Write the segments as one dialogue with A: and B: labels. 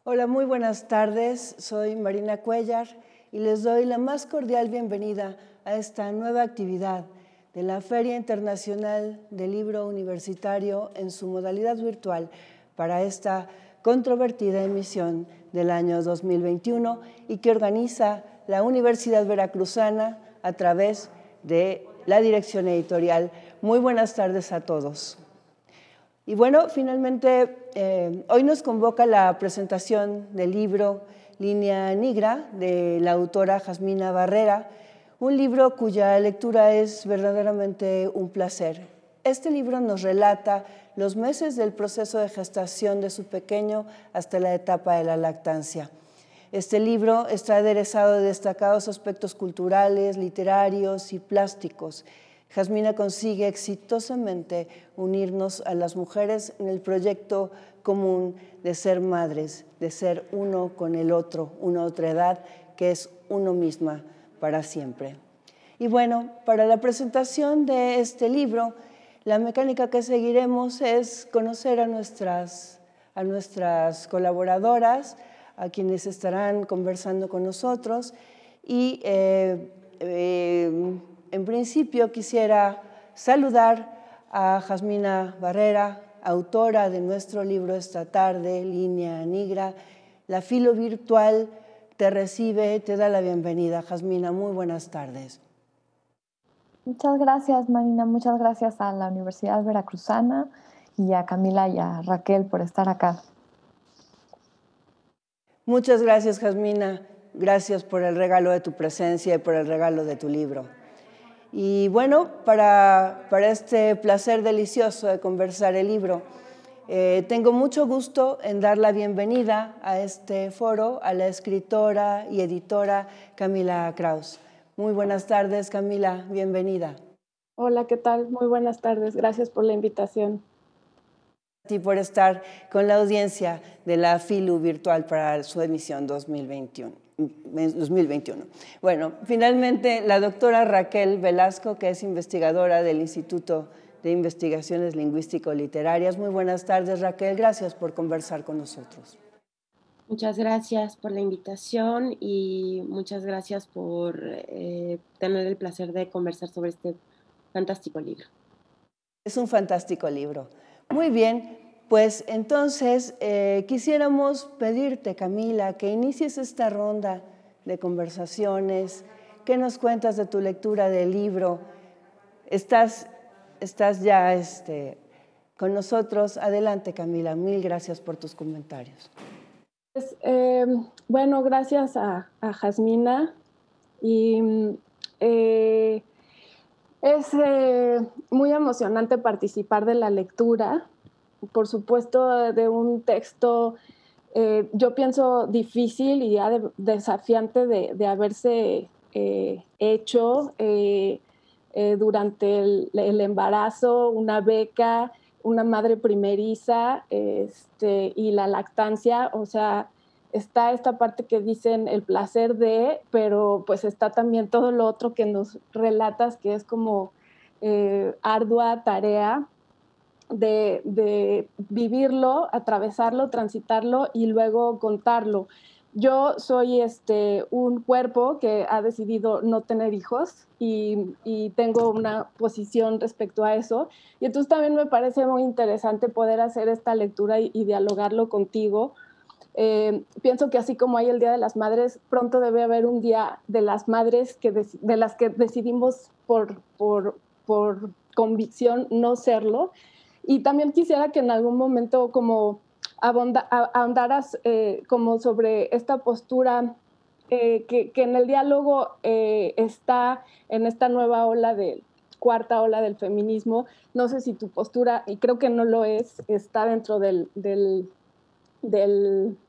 A: Hola, muy buenas tardes. Soy Marina Cuellar y les doy la más cordial bienvenida a esta nueva actividad de la Feria Internacional del Libro Universitario en su modalidad virtual para esta controvertida emisión del año 2021 y que organiza la Universidad Veracruzana a través de la dirección editorial. Muy buenas tardes a todos. Y bueno, finalmente, hoy nos convoca la presentación del libro Línea Negra de la autora Jasmina Barrera, un libro cuya lectura es verdaderamente un placer. Este libro nos relata los meses del proceso de gestación de su pequeño hasta la etapa de la lactancia. Este libro está aderezado de destacados aspectos culturales, literarios y plásticos. Jasmina consigue exitosamente unirnos a las mujeres en el proyecto común de ser madres, de ser uno con el otro, una otra edad que es uno misma para siempre. Y bueno, para la presentación de este libro, la mecánica que seguiremos es conocer a nuestras colaboradoras, a quienes estarán conversando con nosotros y en principio quisiera saludar a Jasmina Barrera, autora de nuestro libro esta tarde, Línea Negra. La Filo Virtual te recibe, te da la bienvenida. Jasmina, muy buenas tardes.
B: Muchas gracias, Marina. Muchas gracias a la Universidad Veracruzana y a Camila y a Raquel por estar acá.
A: Muchas gracias, Jasmina. Gracias por el regalo de tu presencia y por el regalo de tu libro. Y bueno, para este placer delicioso de conversar el libro, tengo mucho gusto en dar la bienvenida a este foro a la escritora y editora Camila Kraus. Muy buenas tardes, Camila, bienvenida.
C: Hola, ¿qué tal? Muy buenas tardes, gracias por la invitación.
A: A ti por estar con la audiencia de la FILU virtual para su emisión 2021. Bueno, finalmente la doctora Raquel Velasco, que es investigadora del Instituto de Investigaciones Lingüístico-Literarias. Muy buenas tardes, Raquel. Gracias por conversar con nosotros.
D: Muchas gracias por la invitación y muchas gracias por tener el placer de conversar sobre este fantástico libro.
A: Es un fantástico libro. Muy bien, pues entonces quisiéramos pedirte, Camila, que inicies esta ronda de conversaciones. ¿Qué nos cuentas de tu lectura del libro? Estás ya con nosotros. Adelante, Camila. Mil gracias por tus comentarios.
C: Pues, bueno, gracias a Jasmina. Y es muy emocionante participar de la lectura. Por supuesto, de un texto, yo pienso difícil y desafiante de haberse hecho durante el embarazo, una beca, una madre primeriza y la lactancia. O sea, está esta parte que dicen el placer de, pero pues está también todo lo otro que nos relatas, que es como ardua tarea de vivirlo, atravesarlo, transitarlo y luego contarlo. Yo soy un cuerpo que ha decidido no tener hijos y tengo una posición respecto a eso. Y entonces también me parece muy interesante poder hacer esta lectura y dialogarlo contigo. Pienso que así como hay el Día de las Madres, pronto debe haber un Día de las Madres de las que decidimos por convicción no serlo. Y también quisiera que en algún momento como ahondaras como sobre esta postura que en el diálogo está en esta nueva cuarta ola del feminismo. No sé si tu postura, y creo que no lo es, está dentro de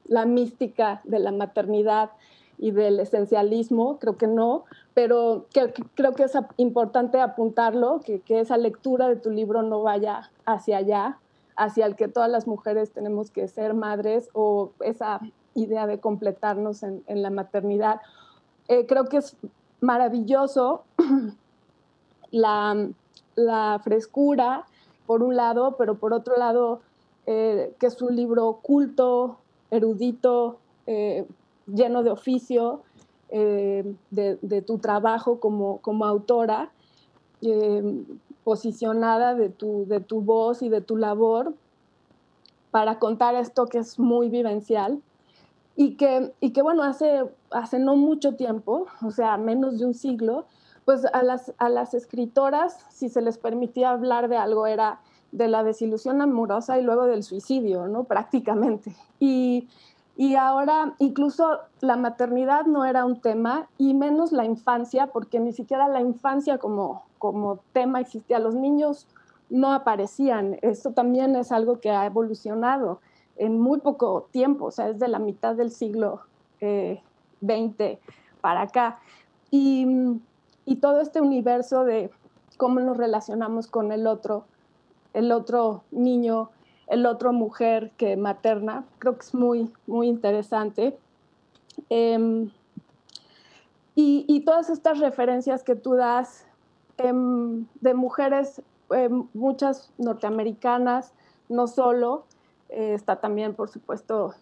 C: la mística de la maternidad y del esencialismo, creo que no, pero creo que es importante apuntarlo, que esa lectura de tu libro no vaya hacia allá, hacia el que todas las mujeres tenemos que ser madres, o esa idea de completarnos en la maternidad. Creo que es maravilloso la frescura, por un lado, pero por otro lado, que es un libro culto, erudito, lleno de oficio, de tu trabajo como autora, posicionada de tu voz y de tu labor para contar esto que es muy vivencial y que bueno, hace no mucho tiempo, o sea, menos de un siglo, pues a las escritoras, si se les permitía hablar de algo, era de la desilusión amorosa y luego del suicidio, ¿no? Prácticamente. Y ahora incluso la maternidad no era un tema, y menos la infancia, porque ni siquiera la infancia como tema existía. Los niños no aparecían. Esto también es algo que ha evolucionado en muy poco tiempo, o sea, es de la mitad del siglo XX para acá. Y todo este universo de cómo nos relacionamos con el otro niño, el otro mujer que materna, creo que es muy, muy interesante. Y todas estas referencias que tú das de mujeres, muchas norteamericanas, no solo, está también, por supuesto,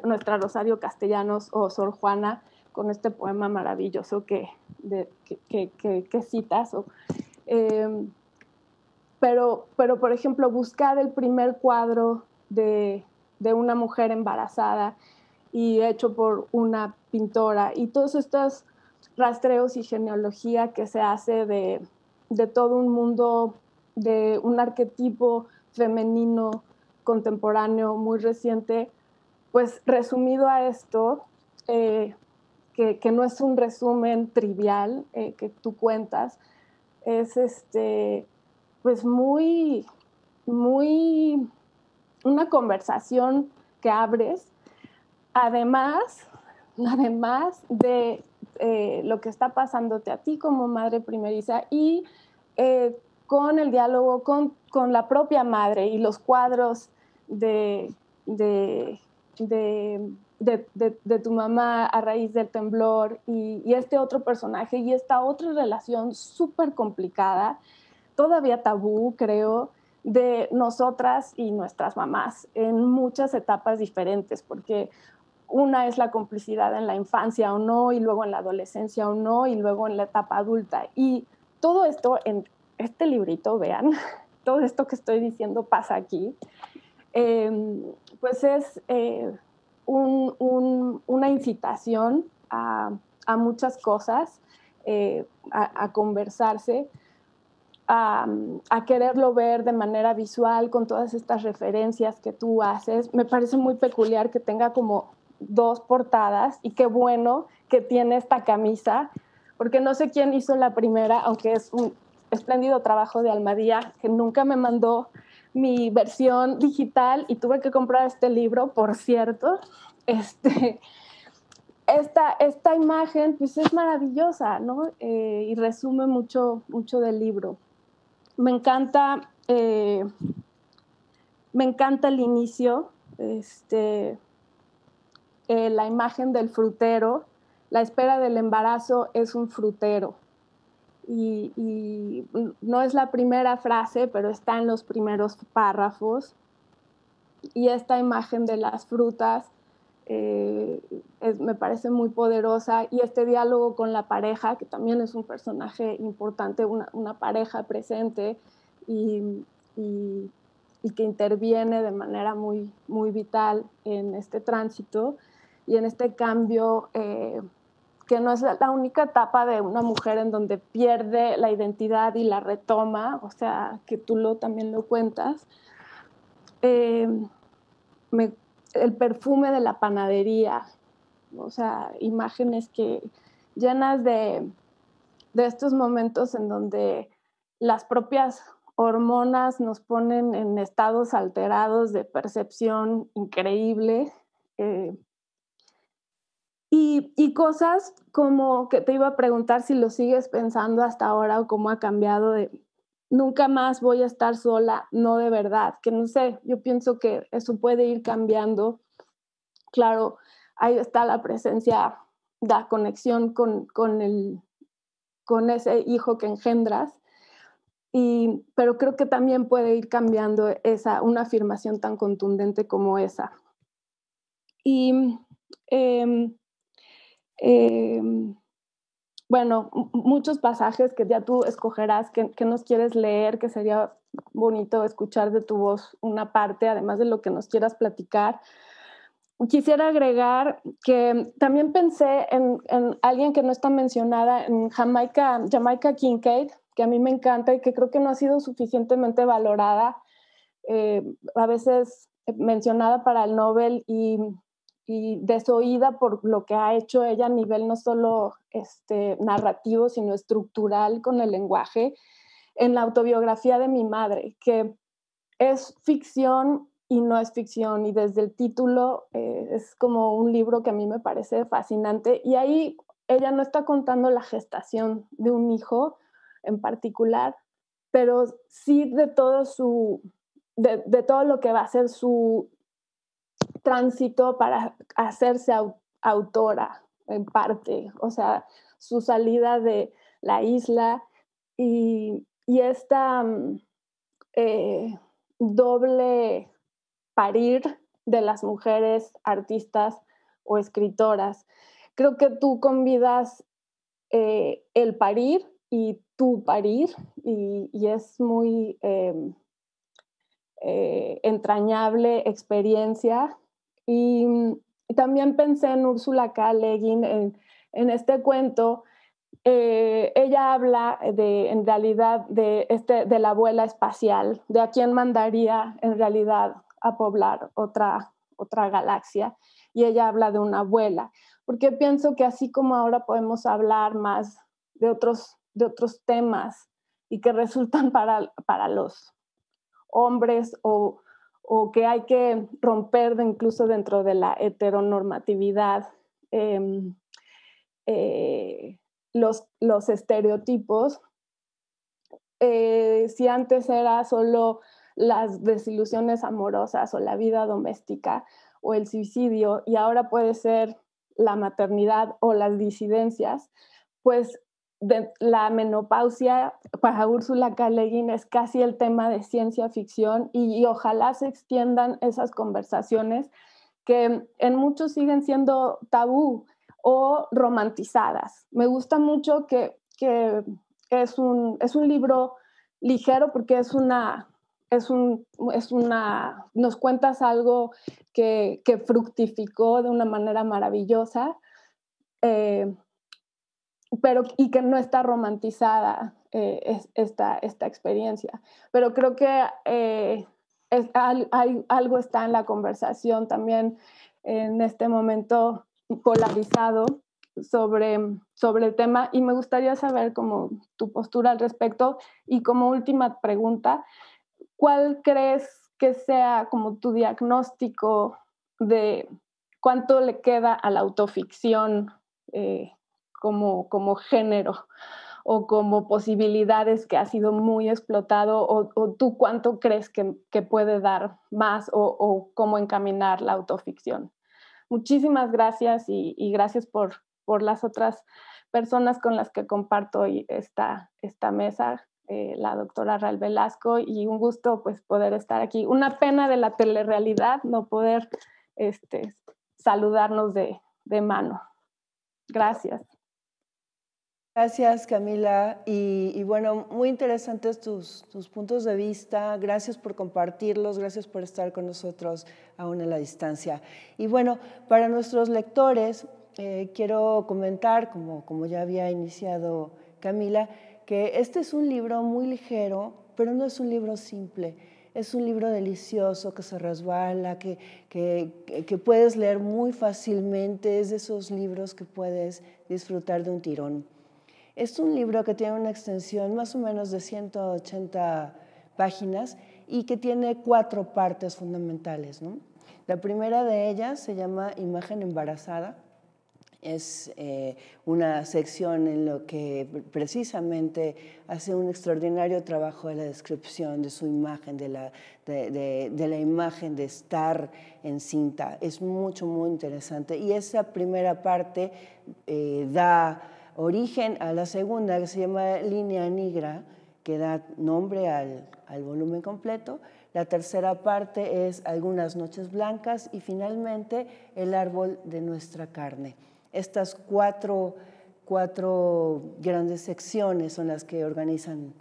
C: nuestra Rosario Castellanos o Sor Juana, con este poema maravilloso que citas. Pero, por ejemplo, buscar el primer cuadro de una mujer embarazada y hecho por una pintora, y todos estos rastreos y genealogía que se hace de todo un mundo, de un arquetipo femenino contemporáneo muy reciente, pues resumido a esto, que no es un resumen trivial que tú cuentas, es pues muy, muy una conversación que abres, además de lo que está pasándote a ti como madre primeriza, y con el diálogo con la propia madre y los cuadros de tu mamá a raíz del temblor, y este otro personaje y esta otra relación súper complicada, todavía tabú, creo, de nosotras y nuestras mamás en muchas etapas diferentes, porque una es la complicidad en la infancia o no, y luego en la adolescencia o no, y luego en la etapa adulta. Y todo esto en este librito, vean, todo esto que estoy diciendo pasa aquí, pues es una incitación a muchas cosas, a conversarse, a quererlo ver de manera visual con todas estas referencias que tú haces. Me parece muy peculiar que tenga como 2 portadas, y qué bueno que tiene esta camisa, porque no sé quién hizo la primera, aunque es un espléndido trabajo de Almadía, que nunca me mandó mi versión digital y tuve que comprar este libro, por cierto. Esta imagen pues es maravillosa, ¿no? Y resume mucho del libro. Me encanta el inicio, la imagen del frutero. La espera del embarazo es un frutero. Y no es la primera frase, pero está en los primeros párrafos. Y esta imagen de las frutas me parece muy poderosa. Y este diálogo con la pareja, que también es un personaje importante, una pareja presente y que interviene de manera muy, muy vital en este tránsito y en este cambio, que no es la única etapa de una mujer en donde pierde la identidad y la retoma, o sea, que tú también lo cuentas. El perfume de la panadería, o sea, imágenes llenas de estos momentos en donde las propias hormonas nos ponen en estados alterados de percepción increíble, y cosas como que te iba a preguntar si lo sigues pensando hasta ahora o cómo ha cambiado, de nunca más voy a estar sola, no de verdad, que no sé, yo pienso que eso puede ir cambiando. Claro, ahí está la presencia, la conexión con ese hijo que engendras, pero creo que también puede ir cambiando una afirmación tan contundente como esa. Y bueno, muchos pasajes que ya tú escogerás que nos quieres leer, que sería bonito escuchar de tu voz una parte, además de lo que nos quieras platicar. Quisiera agregar que también pensé en alguien que no está mencionada, en Jamaica Kincaid, que a mí me encanta y que creo que no ha sido suficientemente valorada, a veces mencionada para el Nobel y desoída por lo que ha hecho ella a nivel no solo narrativo, sino estructural con el lenguaje, en la autobiografía de mi madre, que es ficción y no es ficción, y desde el título es como un libro que a mí me parece fascinante, y ahí ella no está contando la gestación de un hijo en particular, pero sí de todo de todo lo que va a ser su tránsito para hacerse autora en parte, o sea, su salida de la isla y esta doble parir de las mujeres artistas o escritoras. Creo que tú convidas el parir y tu parir y es muy entrañable experiencia. Y también pensé en Ursula K. Le Guin, en este cuento. Ella habla en realidad de la abuela espacial, de a quién mandaría en realidad a poblar otra galaxia, y ella habla de una abuela, porque pienso que así como ahora podemos hablar más de otros temas y que resultan para los hombres o que hay que romper incluso dentro de la heteronormatividad, los estereotipos. Si antes era solo las desilusiones amorosas o la vida doméstica o el suicidio, y ahora puede ser la maternidad o las disidencias, pues la menopausia para Ursula K. Le Guin es casi el tema de ciencia ficción, y ojalá se extiendan esas conversaciones que en muchos siguen siendo tabú o romantizadas. Me gusta mucho que es un libro ligero, porque nos cuentas algo que fructificó de una manera maravillosa, y que no está romantizada esta experiencia. Pero creo que algo está en la conversación también en este momento polarizado sobre el tema, y me gustaría saber como tu postura al respecto. Y como última pregunta, ¿cuál crees que sea como tu diagnóstico de cuánto le queda a la autoficción como género o como posibilidades que ha sido muy explotado, o tú cuánto crees que puede dar más, o cómo encaminar la autoficción? Muchísimas gracias, y gracias por las otras personas con las que comparto hoy esta mesa, la doctora Rael Velasco, y un gusto pues poder estar aquí. Una pena de la telerrealidad no poder saludarnos de mano. Gracias.
A: Gracias, Camila. Y bueno, muy interesantes tus puntos de vista. Gracias por compartirlos, gracias por estar con nosotros aún a la distancia. Y bueno, para nuestros lectores, quiero comentar, como ya había iniciado Camila, que este es un libro muy ligero, pero no es un libro simple. Es un libro delicioso que se resbala, que puedes leer muy fácilmente. Es de esos libros que puedes disfrutar de un tirón. Es un libro que tiene una extensión más o menos de 180 páginas y que tiene 4 partes fundamentales, ¿no? La primera de ellas se llama Imagen embarazada. Es una sección en lo que precisamente hace un extraordinario trabajo de la descripción de su imagen, de la imagen de estar encinta. Es muy interesante. Y esa primera parte da origen a la segunda, que se llama Línea Negra, que da nombre al volumen completo. La tercera parte es Algunas noches blancas y finalmente El árbol de nuestra carne. Estas cuatro grandes secciones son las que organizan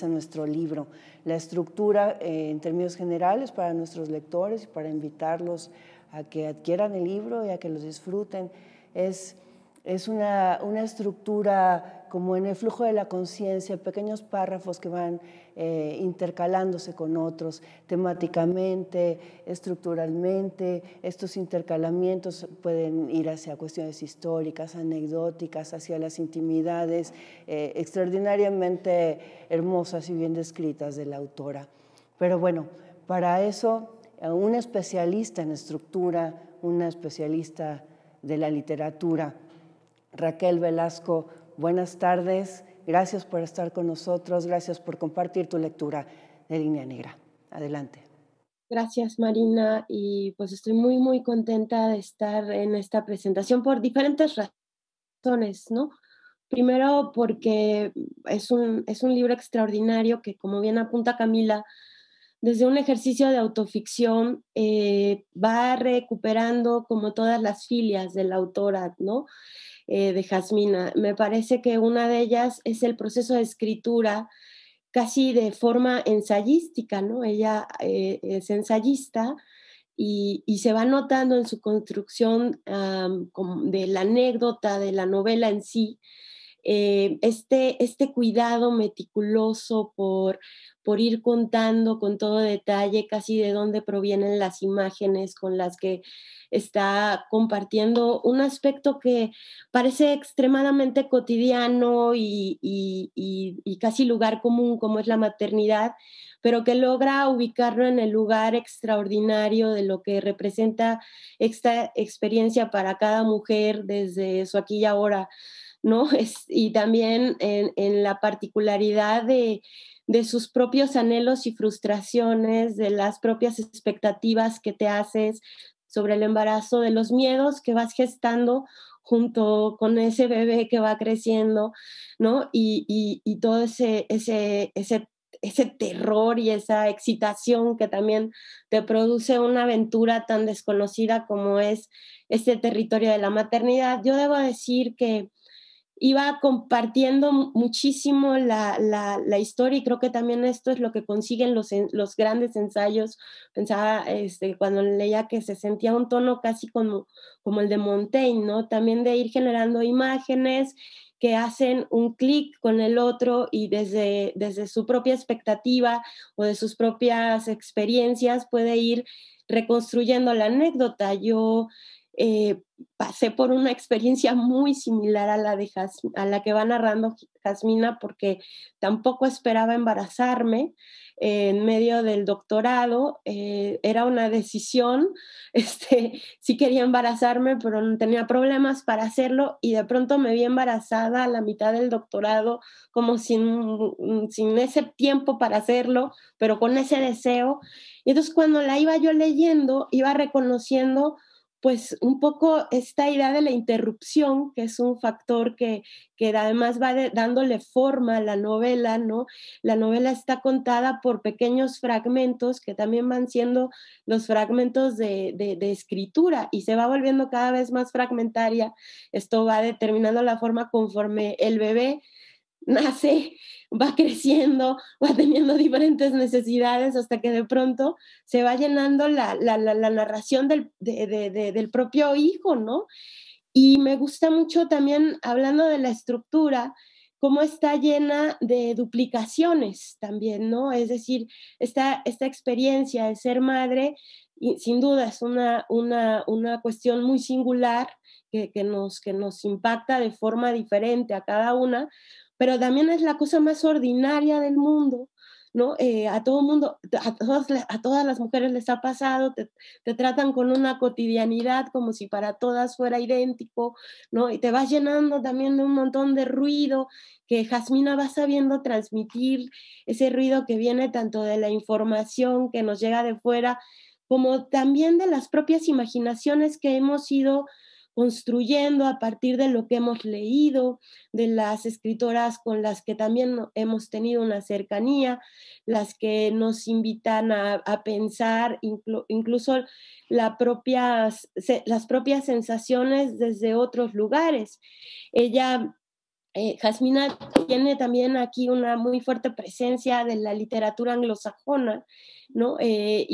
A: nuestro libro. La estructura en términos generales para nuestros lectores y para invitarlos a que adquieran el libro y a que los disfruten es una estructura como en el flujo de la conciencia, pequeños párrafos que van intercalándose con otros, temáticamente, estructuralmente. Estos intercalamientos pueden ir hacia cuestiones históricas, anecdóticas, hacia las intimidades extraordinariamente hermosas y bien descritas de la autora. Pero bueno, para eso, una especialista en estructura, una especialista de la literatura, Raquel Velasco, buenas tardes, gracias por estar con nosotros, gracias por compartir tu lectura de Línea Negra. Adelante.
D: Gracias, Marina, y pues estoy muy, muy contenta de estar en esta presentación por diferentes razones, ¿no? Primero, porque es un libro extraordinario que, como bien apunta Camila, desde un ejercicio de autoficción va recuperando como todas las filias de la autora, ¿no? De Jasmina. Me parece que una de ellas es el proceso de escritura casi de forma ensayística, ¿no? Ella es ensayista y se va notando en su construcción de la anécdota, de la novela en sí, este cuidado meticuloso por ir contando con todo detalle casi de dónde provienen las imágenes con las que está compartiendo un aspecto que parece extremadamente cotidiano y casi lugar común, como es la maternidad, pero que logra ubicarlo en el lugar extraordinario de lo que representa esta experiencia para cada mujer desde su aquí y ahora, ¿no? Y también en la particularidad de sus propios anhelos y frustraciones, de las propias expectativas que te haces sobre el embarazo, de los miedos que vas gestando junto con ese bebé que va creciendo, ¿no? Y todo ese terror y esa excitación que también te produce una aventura tan desconocida como es este territorio de la maternidad. Yo debo decir que iba compartiendo muchísimo la historia y creo que también esto es lo que consiguen los grandes ensayos. Pensaba cuando leía que se sentía un tono casi como el de Montaigne, ¿no? También de ir generando imágenes que hacen un clic con el otro y desde su propia expectativa o de sus propias experiencias puede ir reconstruyendo la anécdota. Yo pasé por una experiencia muy similar a la que va narrando Jasmina, porque tampoco esperaba embarazarme en medio del doctorado. Era una decisión, sí quería embarazarme, pero no tenía problemas para hacerlo y de pronto me vi embarazada a la mitad del doctorado, como sin ese tiempo para hacerlo, pero con ese deseo. Y entonces cuando la iba yo leyendo, iba reconociendo pues un poco esta idea de la interrupción, que es un factor que además va dándole forma a la novela, ¿no? La novela está contada por pequeños fragmentos que también van siendo los fragmentos de escritura y se va volviendo cada vez más fragmentaria. Esto va determinando la forma conforme el bebé nace, va creciendo, va teniendo diferentes necesidades hasta que de pronto se va llenando la narración del propio hijo, ¿no? Y me gusta mucho también, hablando de la estructura, cómo está llena de duplicaciones también, ¿no? Es decir, esta experiencia de ser madre, y sin duda es una cuestión muy singular que nos impacta de forma diferente a cada una, pero también es la cosa más ordinaria del mundo, ¿no? A todo mundo, a todas las mujeres les ha pasado, te tratan con una cotidianidad como si para todas fuera idéntico, ¿no? Y te vas llenando también de un montón de ruido que Jasmina va sabiendo transmitir, ese ruido que viene tanto de la información que nos llega de fuera, como también de las propias imaginaciones que hemos ido construyendo a partir de lo que hemos leído, de las escritoras con las que también hemos tenido una cercanía, las que nos invitan a pensar incluso las propias sensaciones desde otros lugares. Ella Jasmina tiene también aquí una muy fuerte presencia de la literatura anglosajona, ¿no? E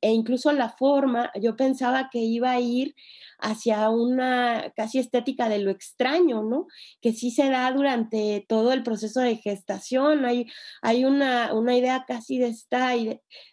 D: incluso la forma, yo pensaba que iba a ir hacia una casi estética de lo extraño, ¿no? Que sí se da durante todo el proceso de gestación. Hay una idea casi de esta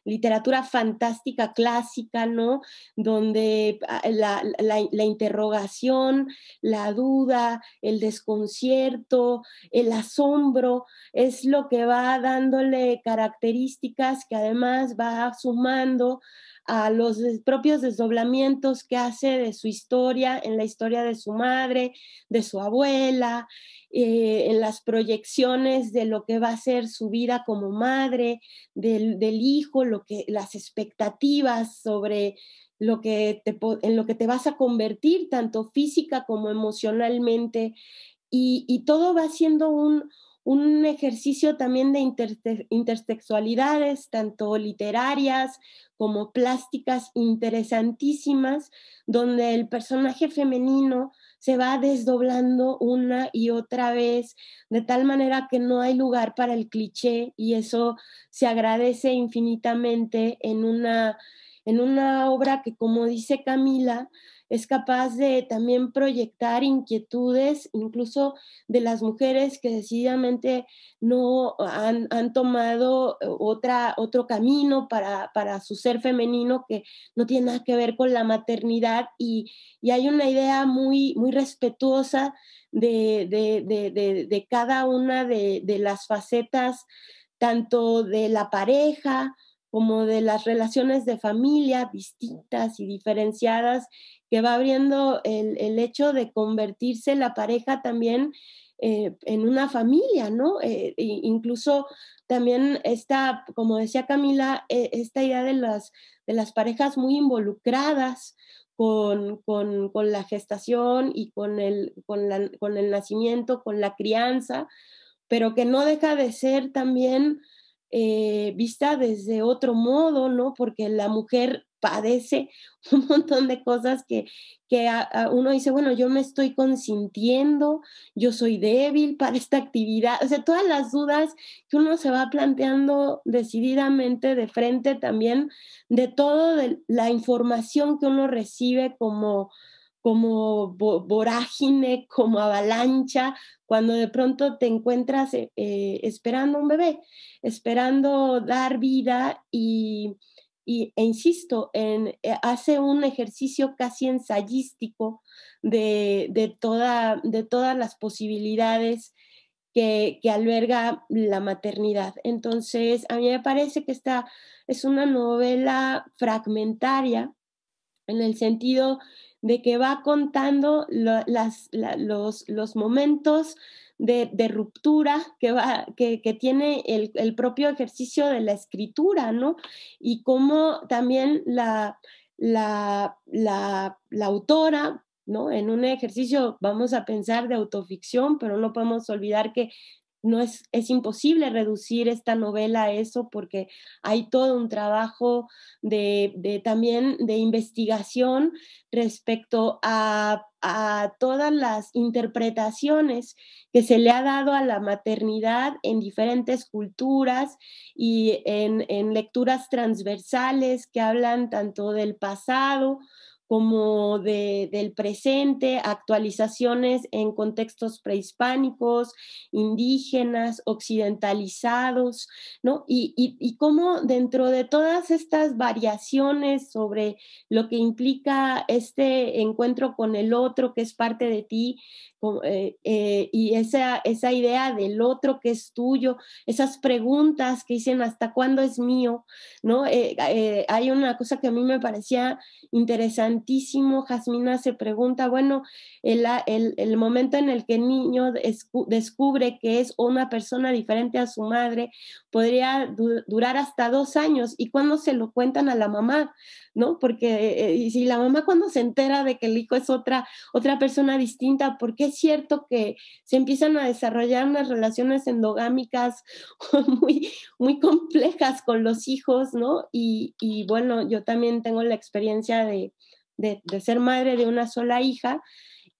D: literatura fantástica clásica, ¿no? Donde la interrogación, la duda, el desconcierto, el asombro, es lo que va dándole características que además va sumando a los propios desdoblamientos que hace de su historia, en la historia de su madre, de su abuela, en las proyecciones de lo que va a ser su vida como madre, del hijo, las expectativas sobre en lo que te vas a convertir, tanto física como emocionalmente, y todo va siendo un ejercicio también de intertextualidades, tanto literarias como plásticas, interesantísimas, donde el personaje femenino se va desdoblando una y otra vez, de tal manera que no hay lugar para el cliché, y eso se agradece infinitamente en una obra que, como dice Camila, es capaz de también proyectar inquietudes, incluso de las mujeres que decididamente no han tomado otro camino para su ser femenino, que no tiene nada que ver con la maternidad, y hay una idea muy, muy respetuosa de cada una de las facetas, tanto de la pareja como de las relaciones de familia distintas y diferenciadas, que va abriendo el hecho de convertirse la pareja también en una familia, ¿no? Incluso también esta, como decía Camila, esta idea de las parejas muy involucradas con la gestación y con el nacimiento, con la crianza, pero que no deja de ser también vista desde otro modo, ¿no? Porque la mujer padece un montón de cosas que uno dice, bueno, yo me estoy consintiendo, yo soy débil para esta actividad, o sea, todas las dudas que uno se va planteando decididamente de frente también, de toda la información que uno recibe como vorágine, como avalancha, cuando de pronto te encuentras esperando un bebé, esperando dar vida, e insisto, hace un ejercicio casi ensayístico de todas las posibilidades que alberga la maternidad. Entonces, a mí me parece que esta es una novela fragmentaria, en el sentido de que va contando los momentos de ruptura que tiene el propio ejercicio de la escritura, ¿no? Y cómo también la autora, ¿no? En un ejercicio, vamos a pensar, de autoficción, pero no podemos olvidar que no es imposible reducir esta novela a eso, porque hay todo un trabajo también de investigación respecto a todas las interpretaciones que se le ha dado a la maternidad en diferentes culturas y en lecturas transversales que hablan tanto del pasado como del presente, actualizaciones en contextos prehispánicos, indígenas, occidentalizados, ¿no? Y cómo dentro de todas estas variaciones sobre lo que implica este encuentro con el otro, que es parte de ti, y esa idea del otro que es tuyo, esas preguntas que dicen ¿hasta cuándo es mío? ¿No? Hay una cosa que a mí me parecía interesante, interesantísimo. Jasmina se pregunta, bueno, el momento en el que el niño descubre que es una persona diferente a su madre podría durar hasta 2 años. ¿Y cuándo se lo cuentan a la mamá? ¿No? Porque y si la mamá cuando se entera de que el hijo es otra persona distinta, porque es cierto que se empiezan a desarrollar unas relaciones endogámicas muy, muy complejas con los hijos, ¿no? Y bueno, yo también tengo la experiencia de ser madre de una sola hija,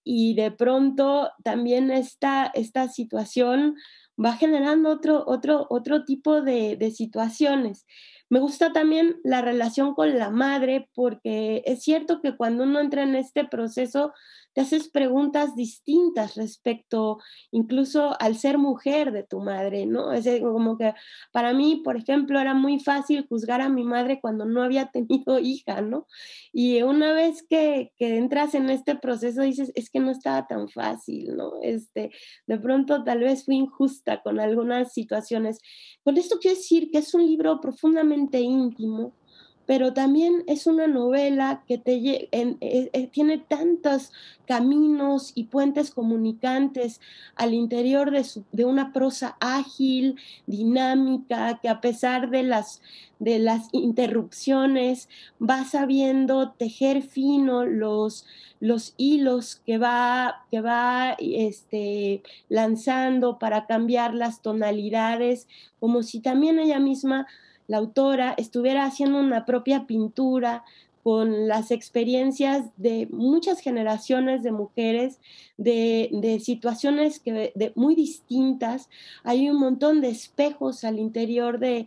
D: y de pronto también esta situación va generando otro tipo de situaciones. Me gusta también la relación con la madre, porque es cierto que cuando uno entra en este proceso, te haces preguntas distintas respecto incluso al ser mujer de tu madre, ¿no? Es como que para mí, por ejemplo, era muy fácil juzgar a mi madre cuando no había tenido hija, ¿no? Y una vez que entras en este proceso, dices, es que no estaba tan fácil, ¿no? De pronto tal vez fui injusta con algunas situaciones. Con esto quiero decir que es un libro profundamente íntimo, pero también es una novela que tiene tantos caminos y puentes comunicantes al interior de una prosa ágil, dinámica, que a pesar de las interrupciones va sabiendo tejer fino los hilos que va lanzando para cambiar las tonalidades, como si también ella misma, la autora, estuviera haciendo una propia pintura con las experiencias de muchas generaciones de mujeres, de situaciones muy distintas. Hay un montón de espejos al interior de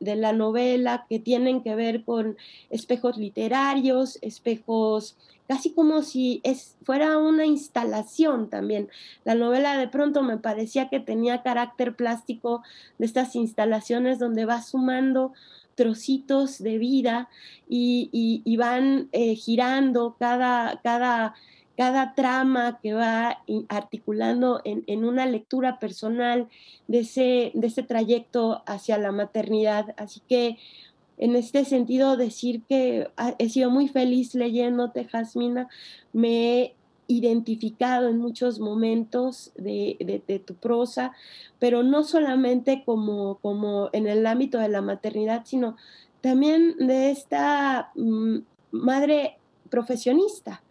D: la novela que tienen que ver con espejos literarios, espejos casi como si fuera una instalación también. La novela de pronto me parecía que tenía carácter plástico, de estas instalaciones donde va sumando trocitos de vida y van girando cada trama que va articulando en una lectura personal de ese trayecto hacia la maternidad. Así que en este sentido, decir que he sido muy feliz leyéndote, Jasmina. Me he identificado en muchos momentos de tu prosa, pero no solamente como en el ámbito de la maternidad, sino también de esta madre profesionista,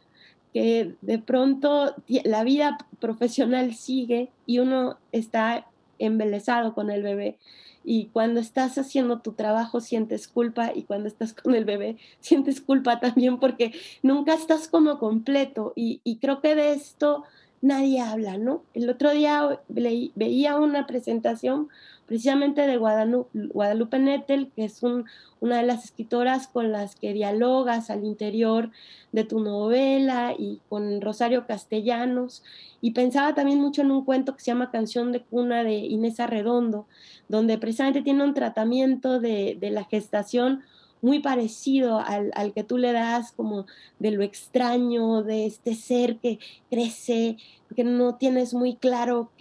D: que de pronto la vida profesional sigue y uno está embelesado con el bebé. Y cuando estás haciendo tu trabajo sientes culpa, y cuando estás con el bebé sientes culpa también, porque nunca estás como completo. Y creo que de esto nadie habla, ¿no? El otro día veía una presentación precisamente de Guadalupe Nettel, que es una de las escritoras con las que dialogas al interior de tu novela, y con Rosario Castellanos, y pensaba también mucho en un cuento que se llama Canción de cuna de Inés Arredondo, donde precisamente tiene un tratamiento de la gestación muy parecido al que tú le das, como de lo extraño, de este ser que crece, que no tienes muy claro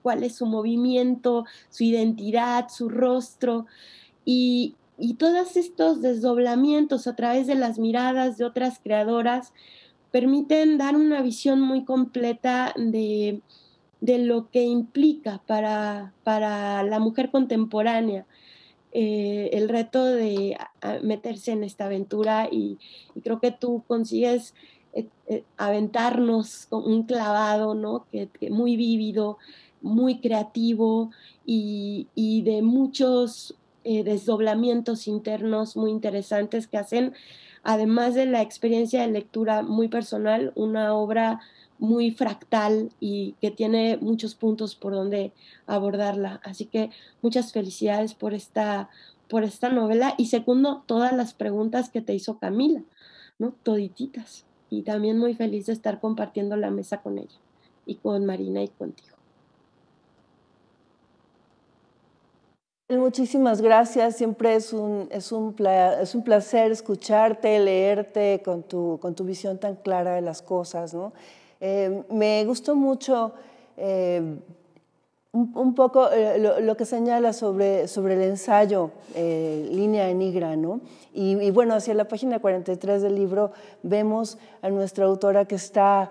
D: cuál es su movimiento, su identidad, su rostro, y todos estos desdoblamientos a través de las miradas de otras creadoras permiten dar una visión muy completa de lo que implica para la mujer contemporánea el reto de meterse en esta aventura, y creo que tú consigues aventarnos con un clavado, ¿no? que muy vívido, muy creativo, y de muchos desdoblamientos internos muy interesantes que hacen, además de la experiencia de lectura muy personal, una obra muy fractal y que tiene muchos puntos por donde abordarla. Así que muchas felicidades por esta novela, y segundo todas las preguntas que te hizo Camila, ¿no? Todititas. Y también muy feliz de estar compartiendo la mesa con ella y con Marina y contigo.
A: Muchísimas gracias, siempre es un placer escucharte, leerte con tu visión tan clara de las cosas, ¿no? Me gustó mucho un poco lo que señala sobre el ensayo, Línea Negra, ¿no? Y bueno, hacia la página 43 del libro vemos a nuestra autora que está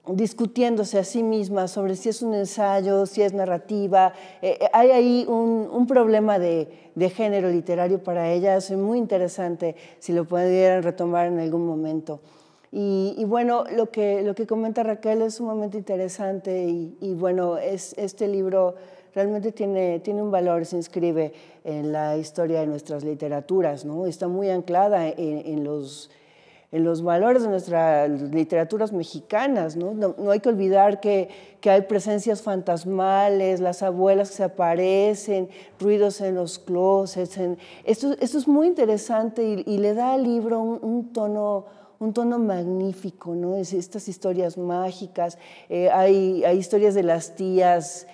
A: discutiéndose a sí misma sobre si es un ensayo, si es narrativa. Hay ahí un problema de género literario para ella, es muy interesante si lo pudieran retomar en algún momento. Y bueno, lo que comenta Raquel es sumamente interesante y bueno, este libro realmente tiene un valor, se inscribe en la historia de nuestras literaturas, ¿no? Está muy anclada en los valores de nuestras literaturas mexicanas, ¿no? No hay que olvidar que hay presencias fantasmales, las abuelas que se aparecen, ruidos en los closets. Esto es muy interesante y le da al libro un tono magnífico, ¿no? Estas historias mágicas, hay historias de las tías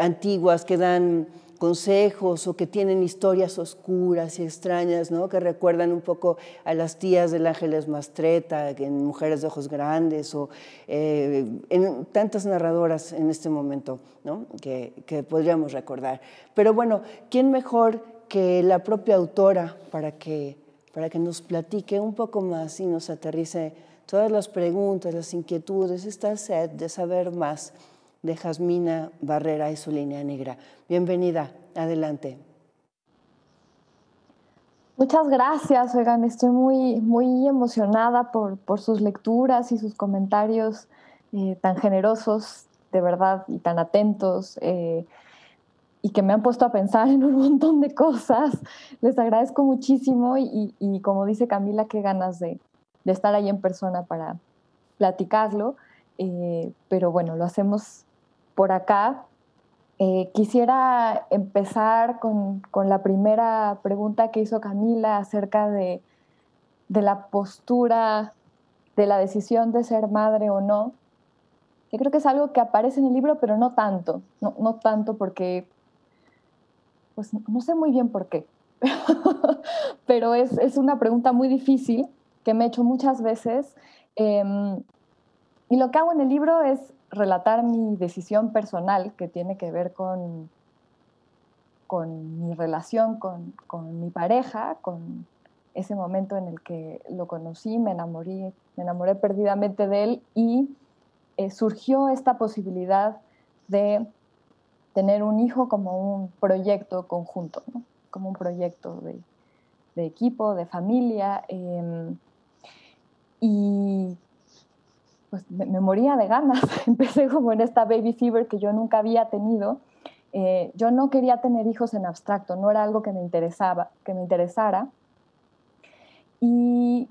A: antiguas que dan consejos o que tienen historias oscuras y extrañas, ¿no? Que recuerdan un poco a las tías del Ángeles Mastretta, en Mujeres de Ojos Grandes, o en tantas narradoras en este momento, ¿no? que podríamos recordar. Pero bueno, ¿quién mejor que la propia autora para que nos platique un poco más y nos aterrice todas las preguntas, las inquietudes, esta sed de saber más de Jasmina Barrera y su Línea Negra? Bienvenida, adelante.
B: Muchas gracias, oigan, estoy muy emocionada por sus lecturas y sus comentarios tan generosos, de verdad, y tan atentos, y que me han puesto a pensar en un montón de cosas. Les agradezco muchísimo y como dice Camila, qué ganas de estar ahí en persona para platicarlo, pero bueno, lo hacemos por acá. Quisiera empezar con la primera pregunta que hizo Camila acerca de la postura, de la decisión de ser madre o no. Yo creo que es algo que aparece en el libro, pero no tanto, no tanto porque, pues no sé muy bien por qué, pero es una pregunta muy difícil que me he hecho muchas veces. Y lo que hago en el libro es relatar mi decisión personal que tiene que ver con mi relación con mi pareja, con ese momento en el que lo conocí, me enamoré perdidamente de él y surgió esta posibilidad de tener un hijo como un proyecto conjunto, ¿no? Como un proyecto de equipo, de familia. Y pues me moría de ganas. Empecé como en esta baby fever que yo nunca había tenido. Yo no quería tener hijos en abstracto, no era algo que me interesara. Y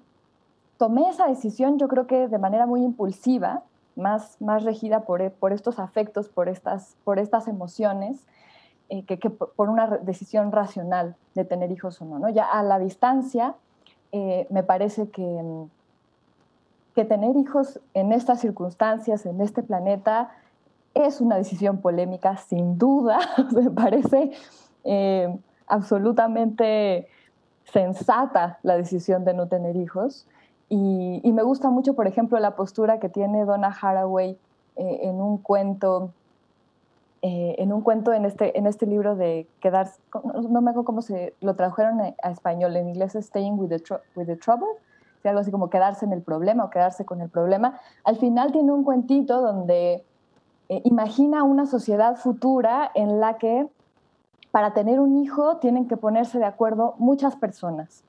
B: tomé esa decisión, yo creo que de manera muy impulsiva, más regida por estos afectos, por estas emociones, que por una decisión racional de tener hijos o no, ¿no? Ya a la distancia, me parece que tener hijos en estas circunstancias, en este planeta, es una decisión polémica, sin duda. Me parece absolutamente sensata la decisión de no tener hijos. Y me gusta mucho, por ejemplo, la postura que tiene Donna Haraway en un cuento en este libro de quedarse, no me acuerdo cómo se lo tradujeron a español, en inglés es Staying with the Trouble, algo así como quedarse en el problema o quedarse con el problema. Al final tiene un cuentito donde imagina una sociedad futura en la que para tener un hijo tienen que ponerse de acuerdo muchas personas,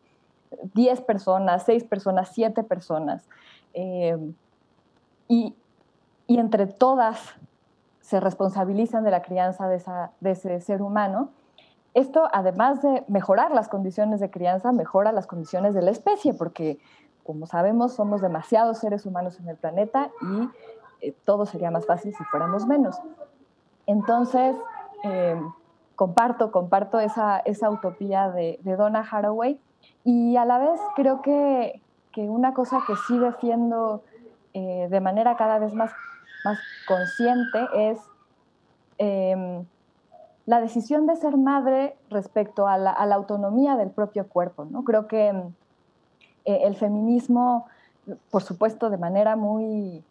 B: 10 personas, 6 personas, 7 personas, y entre todas se responsabilizan de la crianza de ese ser humano. Esto, además de mejorar las condiciones de crianza, mejora las condiciones de la especie, porque, como sabemos, somos demasiados seres humanos en el planeta y todo sería más fácil si fuéramos menos. Entonces, comparto esa utopía de Donna Haraway, y a la vez creo que una cosa que sí defiendo de manera cada vez más consciente es la decisión de ser madre respecto a la autonomía del propio cuerpo, ¿no? Creo que el feminismo, por supuesto, de manera muy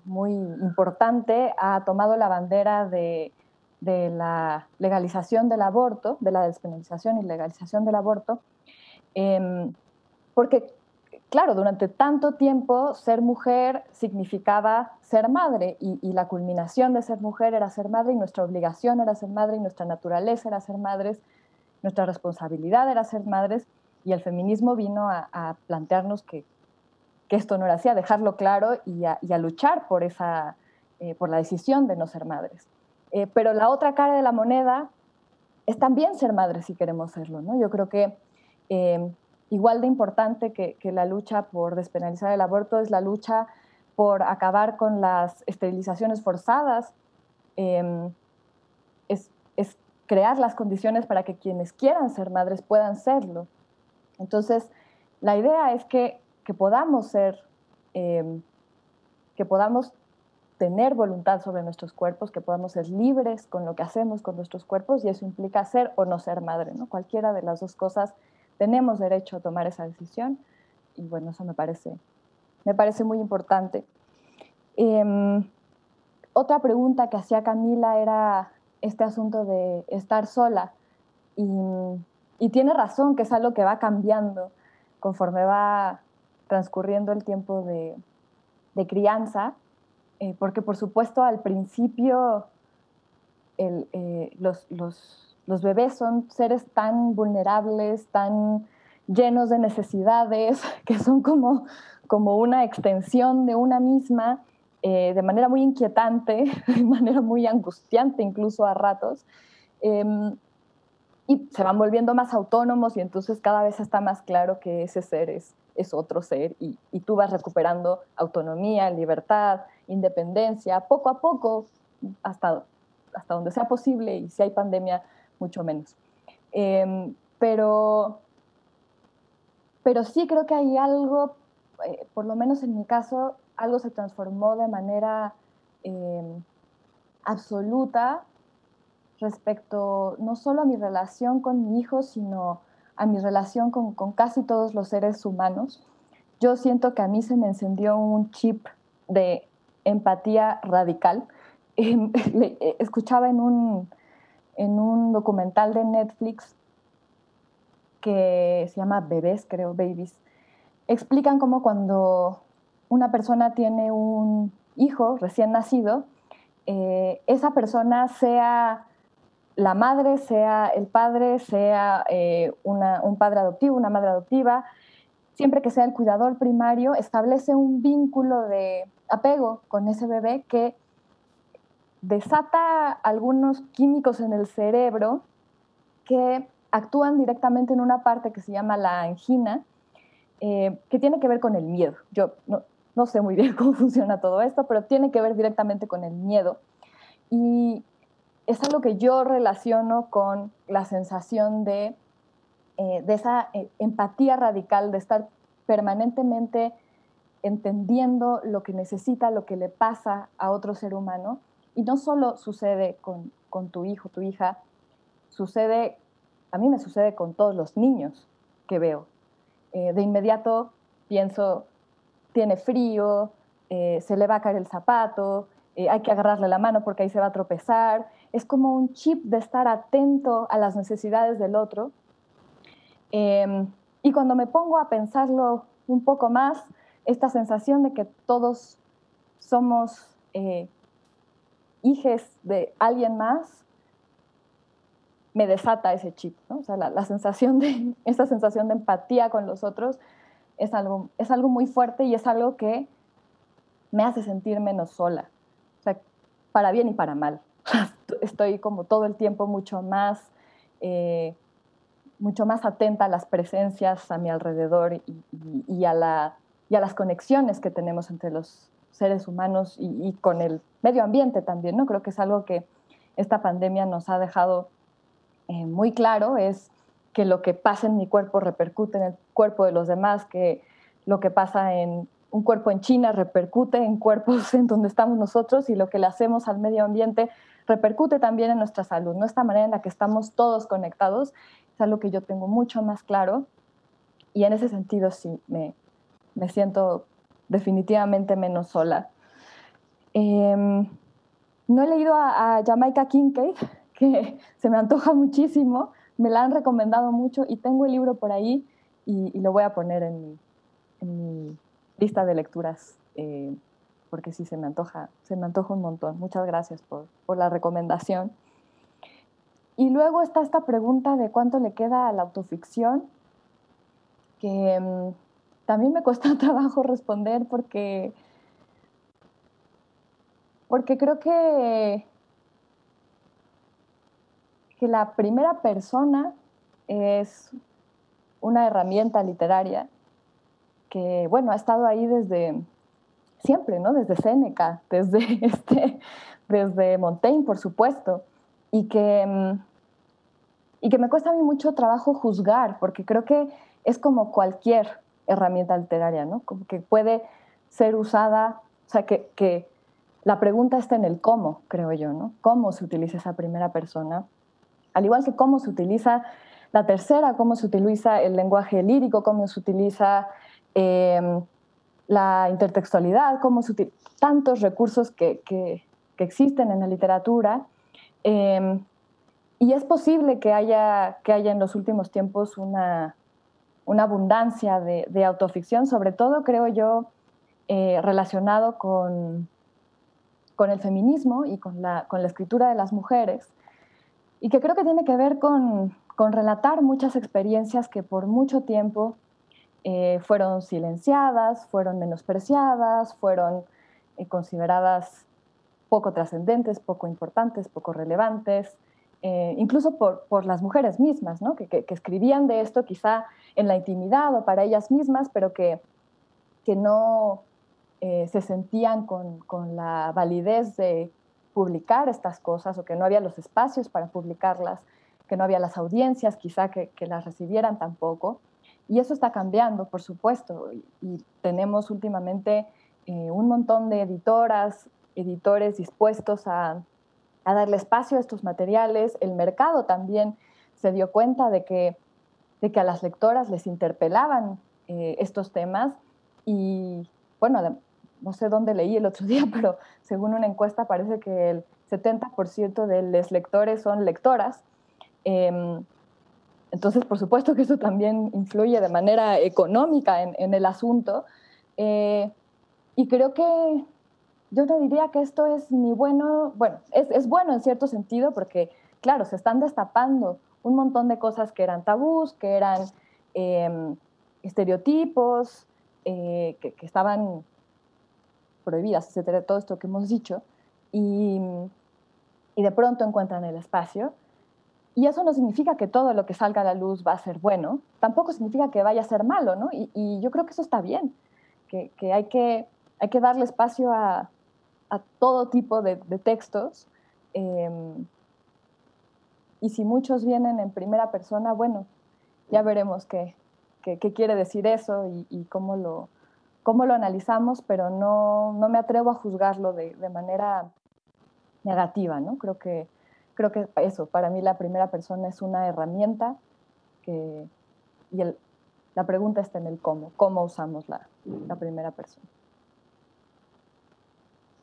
B: importante, ha tomado la bandera de de la legalización del aborto, de la despenalización y legalización del aborto, porque, claro, durante tanto tiempo ser mujer significaba ser madre y la culminación de ser mujer era ser madre y nuestra obligación era ser madre y nuestra naturaleza era ser madres, nuestra responsabilidad era ser madres y el feminismo vino a plantearnos que esto no era así, a dejarlo claro y a luchar por la decisión de no ser madres. Pero la otra cara de la moneda es también ser madres si queremos serlo, ¿no? Yo creo que igual de importante que la lucha por despenalizar el aborto es la lucha por acabar con las esterilizaciones forzadas, es crear las condiciones para que quienes quieran ser madres puedan serlo. Entonces, la idea es que podamos ser, que podamos tener voluntad sobre nuestros cuerpos, que podamos ser libres con lo que hacemos con nuestros cuerpos, y eso implica ser o no ser madre, ¿no? Cualquiera de las dos cosas tenemos derecho a tomar esa decisión, y bueno, eso me parece muy importante. Otra pregunta que hacía Camila era este asunto de estar sola, y tiene razón que es algo que va cambiando conforme va transcurriendo el tiempo de crianza, porque por supuesto al principio los bebés son seres tan vulnerables, tan llenos de necesidades, que son como una extensión de una misma, de manera muy inquietante, de manera muy angustiante incluso a ratos, y se van volviendo más autónomos y entonces cada vez está más claro que ese ser es otro ser y tú vas recuperando autonomía, libertad, independencia, poco a poco, hasta donde sea posible, y si hay pandemia, mucho menos. Pero sí creo que hay algo, por lo menos en mi caso, algo se transformó de manera absoluta respecto no solo a mi relación con mi hijo, sino a mi relación con casi todos los seres humanos. Yo siento que a mí se me encendió un chip de empatía radical. Escuchaba en un documental de Netflix que se llama Bebés, creo, Babies. Explican cómo cuando una persona tiene un hijo recién nacido, esa persona, sea la madre, sea el padre, sea un padre adoptivo, una madre adoptiva, siempre que sea el cuidador primario, establece un vínculo de apego con ese bebé que desata algunos químicos en el cerebro que actúan directamente en una parte que se llama la angina, que tiene que ver con el miedo. Yo no sé muy bien cómo funciona todo esto, pero tiene que ver directamente con el miedo. Y es algo que yo relaciono con la sensación de esa empatía radical, de estar permanentemente entendiendo lo que necesita, lo que le pasa a otro ser humano. Y no solo sucede con tu hijo, tu hija, a mí me sucede con todos los niños que veo. De inmediato pienso, tiene frío, se le va a caer el zapato, hay que agarrarle la mano porque ahí se va a tropezar. Es como un chip de estar atento a las necesidades del otro. Y cuando me pongo a pensarlo un poco más, esta sensación de que todos somos hijes de alguien más, me desata ese chip, ¿no? O sea, esa sensación de empatía con los otros es algo muy fuerte y es algo que me hace sentir menos sola. O sea, para bien y para mal. Estoy como todo el tiempo mucho más atenta a las presencias a mi alrededor y a las conexiones que tenemos entre los seres humanos y con el medio ambiente también, ¿no? Creo que es algo que esta pandemia nos ha dejado muy claro, es que lo que pasa en mi cuerpo repercute en el cuerpo de los demás, que lo que pasa en un cuerpo en China repercute en cuerpos en donde estamos nosotros, y lo que le hacemos al medio ambiente repercute también en nuestra salud, ¿no? Esta manera en la que estamos todos conectados es algo que yo tengo mucho más claro, y en ese sentido sí, me siento definitivamente menos sola. No he leído a Jamaica Kincaid, que se me antoja muchísimo, me la han recomendado mucho y tengo el libro por ahí y lo voy a poner en mi lista de lecturas, porque sí, se me antoja un montón. Muchas gracias por la recomendación. Y luego está esta pregunta de cuánto le queda a la autoficción, que también me cuesta trabajo responder porque creo que la primera persona es una herramienta literaria que, bueno, ha estado ahí desde siempre, ¿no? Desde Séneca, desde Montaigne, por supuesto, y que me cuesta a mí mucho trabajo juzgar, porque creo que es como cualquier herramienta literaria, ¿no? Como que puede ser usada, o sea, que la pregunta está en el cómo, creo yo, ¿no? Cómo se utiliza esa primera persona, al igual que cómo se utiliza la tercera, cómo se utiliza el lenguaje lírico, cómo se utiliza la intertextualidad, cómo se utilizan tantos recursos que existen en la literatura. Y es posible que haya en los últimos tiempos una abundancia de autoficción, sobre todo, creo yo, relacionado con el feminismo y con la escritura de las mujeres, y que creo que tiene que ver con relatar muchas experiencias que por mucho tiempo fueron silenciadas, fueron menospreciadas, fueron consideradas poco trascendentes, poco importantes, poco relevantes, incluso por las mujeres mismas, ¿no? que escribían de esto quizá en la intimidad o para ellas mismas, pero que no se sentían con la validez de publicar estas cosas, o que no había los espacios para publicarlas, que no había las audiencias quizá que las recibieran tampoco. Y eso está cambiando, por supuesto, y tenemos últimamente un montón de editoras, editores dispuestos a darle espacio a estos materiales. El mercado también se dio cuenta de que a las lectoras les interpelaban estos temas, y bueno, no sé dónde leí el otro día, pero según una encuesta parece que el 70% de los lectores son lectoras. Entonces, por supuesto que eso también influye de manera económica en el asunto. Y creo que yo no diría que esto es ni bueno, es bueno en cierto sentido, porque, claro, se están destapando un montón de cosas que eran tabús, que eran estereotipos, que estaban prohibidas, etcétera, todo esto que hemos dicho, y de pronto encuentran el espacio. Y eso no significa que todo lo que salga a la luz va a ser bueno, tampoco significa que vaya a ser malo, ¿no? Y yo creo que eso está bien, que hay que darle espacio a todo tipo de textos, y si muchos vienen en primera persona, bueno, ya veremos qué quiere decir eso y cómo lo analizamos, pero no me atrevo a juzgarlo de manera negativa, ¿no? Creo que eso, para mí la primera persona es una herramienta y la pregunta está en el cómo usamos la primera persona.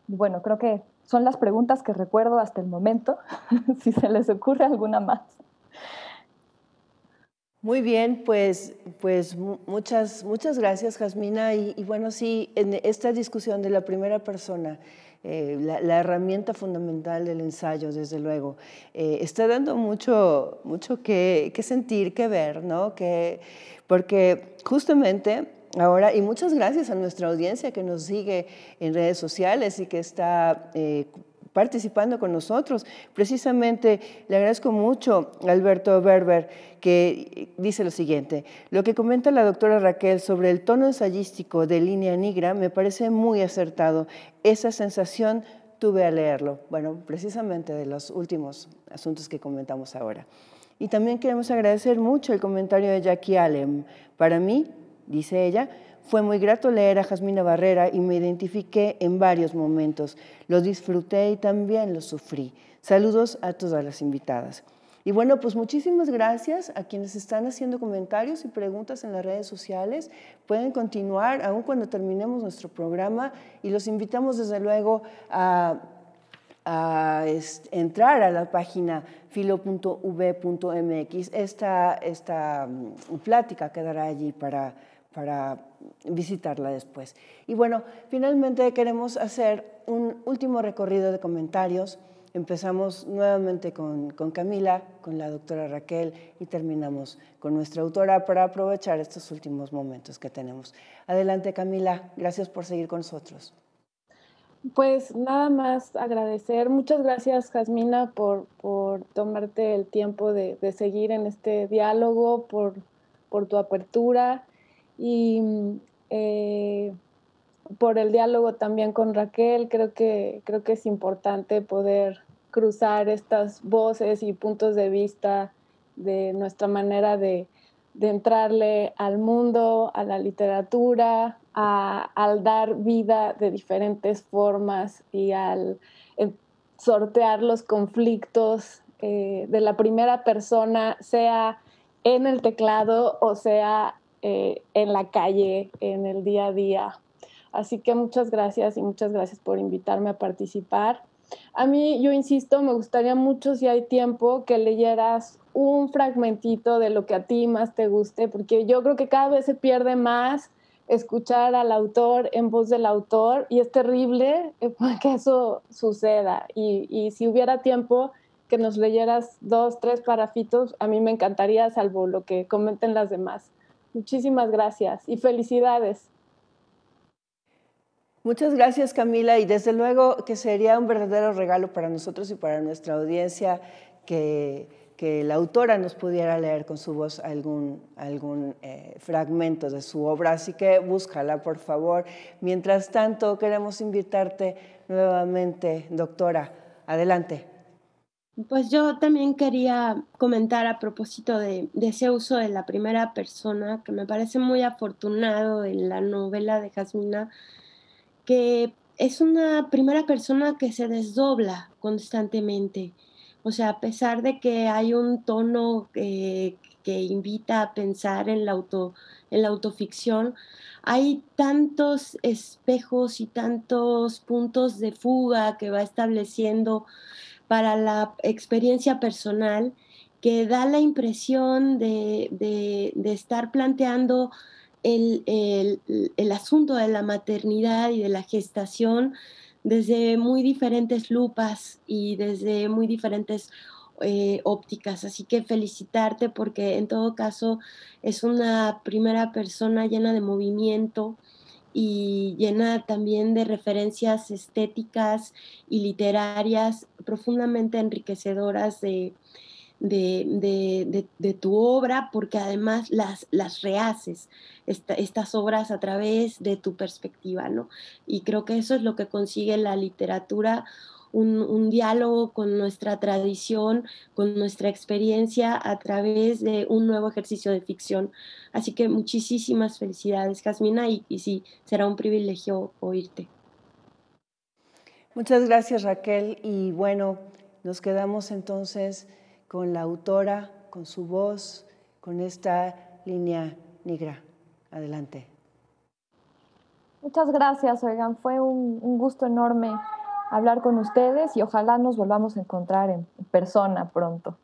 B: Y bueno, creo que son las preguntas que recuerdo hasta el momento, si se les ocurre alguna más.
A: Muy bien, pues muchas gracias, Jasmina. Y bueno, sí, en esta discusión de la primera persona, la herramienta fundamental del ensayo, desde luego, está dando mucho que sentir, que ver, ¿no? Porque justamente ahora, y muchas gracias a nuestra audiencia que nos sigue en redes sociales y que está participando con nosotros. Precisamente le agradezco mucho a Alberto Berber, que dice lo siguiente: lo que comenta la doctora Raquel sobre el tono ensayístico de Línea Negra me parece muy acertado. Esa sensación tuve al leerlo. Bueno, precisamente de los últimos asuntos que comentamos ahora. Y también queremos agradecer mucho el comentario de Jackie Allen. Para mí, dice ella, fue muy grato leer a Jasmina Barrera y me identifiqué en varios momentos. Lo disfruté y también lo sufrí. Saludos a todas las invitadas. Y bueno, pues muchísimas gracias a quienes están haciendo comentarios y preguntas en las redes sociales. Pueden continuar aún cuando terminemos nuestro programa y los invitamos desde luego a entrar a la página filo.uv.mx. Esta plática quedará allí para visitarla después. Y bueno, finalmente queremos hacer un último recorrido de comentarios. Empezamos nuevamente con Camila, con la doctora Raquel y terminamos con nuestra autora para aprovechar estos últimos momentos que tenemos. Adelante, Camila, gracias por seguir con nosotros.
C: Pues nada más agradecer. Muchas gracias, Jasmina, por tomarte el tiempo de seguir en este diálogo, por tu apertura y por el diálogo también con Raquel. Creo que es importante poder cruzar estas voces y puntos de vista de nuestra manera de entrarle al mundo, a la literatura, al dar vida de diferentes formas y al sortear los conflictos de la primera persona, sea en el teclado o sea en la calle, en el día a día. Así que muchas gracias y muchas gracias por invitarme a participar. A mí, yo insisto, me gustaría mucho, si hay tiempo, que leyeras un fragmentito de lo que a ti más te guste, porque yo creo que cada vez se pierde más escuchar al autor en voz del autor y es terrible que eso suceda. Y si hubiera tiempo, que nos leyeras 2, 3 parafitos, a mí me encantaría, salvo lo que comenten las demás. Muchísimas gracias y felicidades.
A: Muchas gracias, Camila, y desde luego que sería un verdadero regalo para nosotros y para nuestra audiencia que la autora nos pudiera leer con su voz algún fragmento de su obra, así que búscala, por favor. Mientras tanto, queremos invitarte nuevamente, doctora. Adelante.
D: Pues yo también quería comentar a propósito de ese uso de la primera persona, que me parece muy afortunado en la novela de Jasmina, que es una primera persona que se desdobla constantemente. O sea, a pesar de que hay un tono que invita a pensar en la autoficción, hay tantos espejos y tantos puntos de fuga que va estableciendo para la experiencia personal que da la impresión de estar planteando el asunto de la maternidad y de la gestación desde muy diferentes lupas y desde muy diferentes ópticas. Así que felicitarte porque en todo caso es una primera persona llena de movimiento y llena también de referencias estéticas y literarias profundamente enriquecedoras de tu obra, porque además las rehaces, estas obras a través de tu perspectiva, ¿no? Y creo que eso es lo que consigue la literatura, un diálogo con nuestra tradición, con nuestra experiencia a través de un nuevo ejercicio de ficción. Así que muchísimas felicidades, Jasmina, y sí, será un privilegio oírte.
A: Muchas gracias, Raquel, y bueno, nos quedamos entonces con la autora, con su voz, con esta línea negra. Adelante.
B: Muchas gracias, oigan, fue un gusto enorme hablar con ustedes y ojalá nos volvamos a encontrar en persona pronto.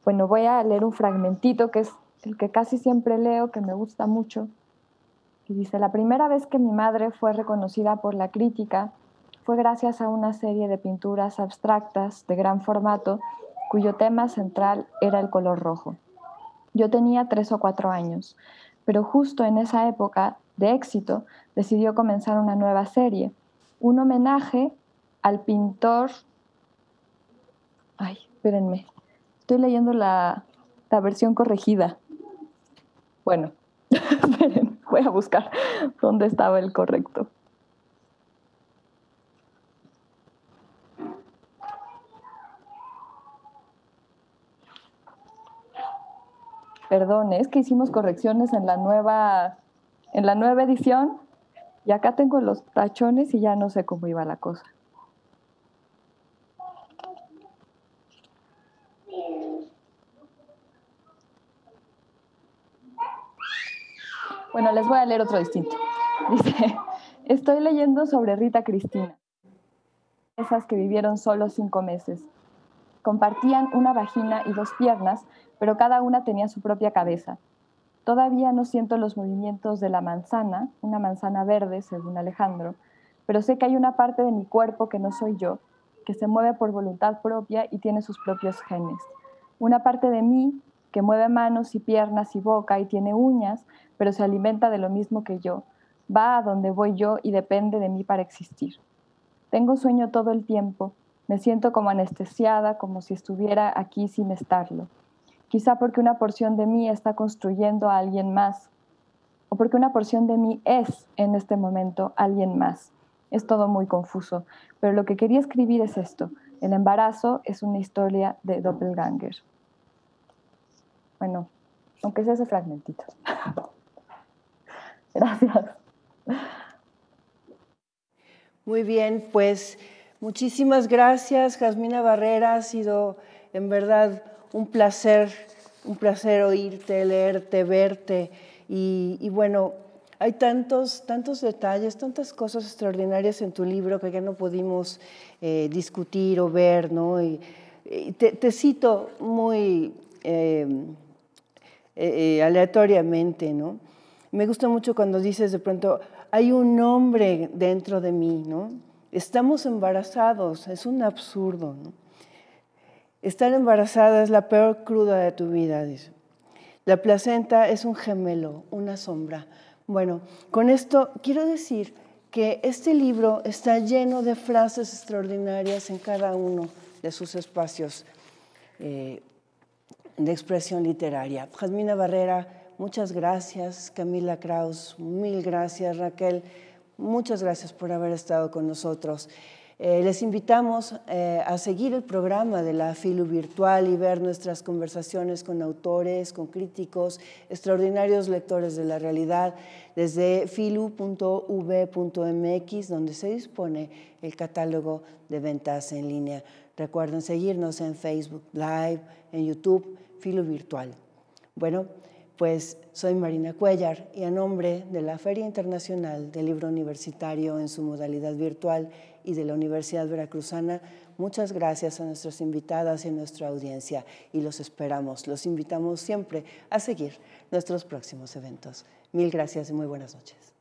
B: Bueno, voy a leer un fragmentito que es el que casi siempre leo, que me gusta mucho, que dice: la primera vez que mi madre fue reconocida por la crítica fue gracias a una serie de pinturas abstractas de gran formato cuyo tema central era el color rojo. Yo tenía 3 o 4 años, pero justo en esa época de éxito decidió comenzar una nueva serie, un homenaje al pintor... Ay, espérenme, estoy leyendo la versión corregida. Bueno, esperen, voy a buscar dónde estaba el correcto. Perdón, es que hicimos correcciones en la nueva edición y acá tengo los tachones y ya no sé cómo iba la cosa. Bueno, les voy a leer otro distinto. Dice: estoy leyendo sobre Rita Cristina. esas que vivieron solo 5 meses. Compartían una vagina y 2 piernas, pero cada una tenía su propia cabeza. Todavía no siento los movimientos de la manzana, una manzana verde, según Alejandro, pero sé que hay una parte de mi cuerpo que no soy yo, que se mueve por voluntad propia y tiene sus propios genes. Una parte de mí que mueve manos y piernas y boca y tiene uñas, pero se alimenta de lo mismo que yo, va a donde voy yo y depende de mí para existir. Tengo sueño todo el tiempo, me siento como anestesiada, como si estuviera aquí sin estarlo. Quizá porque una porción de mí está construyendo a alguien más, o porque una porción de mí es en este momento alguien más. Es todo muy confuso, pero lo que quería escribir es esto. El embarazo es una historia de doppelganger. Bueno, aunque sea ese fragmentito. Gracias.
A: Muy bien, pues muchísimas gracias, Jasmina Barrera. Ha sido en verdad un placer oírte, leerte, verte. Y bueno, hay tantos detalles, tantas cosas extraordinarias en tu libro que ya no pudimos discutir o ver, ¿no? Y te cito muy aleatoriamente, ¿no? Me gusta mucho cuando dices de pronto, hay un hombre dentro de mí, ¿no? Estamos embarazados, es un absurdo, ¿no? Estar embarazada es la peor cruda de tu vida, dice. La placenta es un gemelo, una sombra. Bueno, con esto quiero decir que este libro está lleno de frases extraordinarias en cada uno de sus espacios de expresión literaria. Jasmina Barrera, muchas gracias. Camila Kraus, mil gracias. Raquel, muchas gracias por haber estado con nosotros. Les invitamos a seguir el programa de la Filu Virtual y ver nuestras conversaciones con autores, con críticos, extraordinarios lectores de la realidad, desde filu.v.mx, donde se dispone el catálogo de ventas en línea. Recuerden seguirnos en Facebook Live, en YouTube, Filu Virtual. Bueno, pues soy Marina Cuellar y a nombre de la Feria Internacional del Libro Universitario en su modalidad virtual y de la Universidad Veracruzana, muchas gracias a nuestras invitadas y a nuestra audiencia y los esperamos, los invitamos siempre a seguir nuestros próximos eventos. Mil gracias y muy buenas noches.